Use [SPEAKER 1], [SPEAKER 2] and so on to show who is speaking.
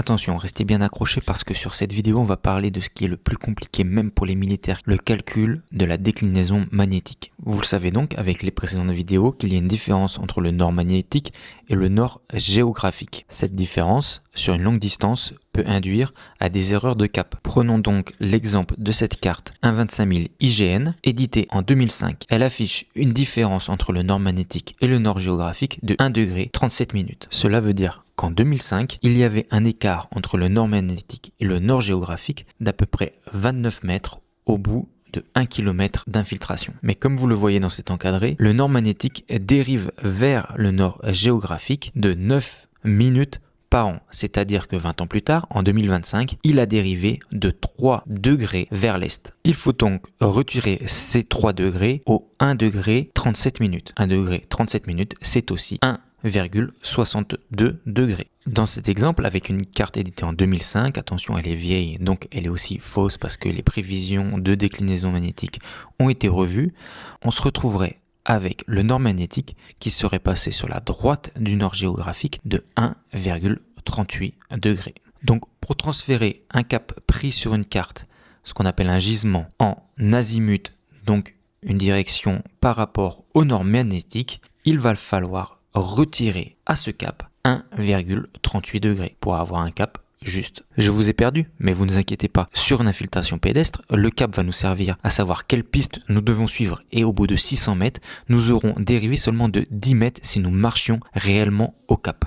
[SPEAKER 1] Attention, restez bien accrochés parce que sur cette vidéo, on va parler de ce qui est le plus compliqué même pour les militaires, le calcul de la déclinaison magnétique. Vous le savez donc avec les précédentes vidéos qu'il y a une différence entre le nord magnétique et le nord géographique. Cette différence, sur une longue distance, peut induire à des erreurs de cap. Prenons donc l'exemple de cette carte 125000 IGN, éditée en 2005. Elle affiche une différence entre le nord magnétique et le nord géographique de 1 degré 37 minutes. Cela veut dire qu'en 2005, il y avait un écart entre le nord magnétique et le nord géographique d'à peu près 29 mètres au bout de 1 km d'infiltration. Mais comme vous le voyez dans cet encadré, le nord magnétique dérive vers le nord géographique de 9 minutes par an, c'est-à-dire que 20 ans plus tard, en 2025, il a dérivé de 3 degrés vers l'est. Il faut donc retirer ces 3 degrés au 1 degré 37 minutes. 1 degré 37 minutes, c'est aussi 1,62 degrés. Dans cet exemple, avec une carte éditée en 2005, attention, elle est vieille, donc elle est aussi fausse parce que les prévisions de déclinaison magnétique ont été revues, on se retrouverait avec le nord magnétique qui serait passé sur la droite du nord géographique de 1,38 degrés. Donc pour transférer un cap pris sur une carte, ce qu'on appelle un gisement, en azimut, donc une direction par rapport au nord magnétique, il va falloir retirer à ce cap 1,38 degrés pour avoir un cap juste. Je vous ai perdu, mais vous ne vous inquiétez pas. Sur une infiltration pédestre, le cap va nous servir à savoir quelle piste nous devons suivre et au bout de 600 mètres, nous aurons dérivé seulement de 10 mètres si nous marchions réellement au cap.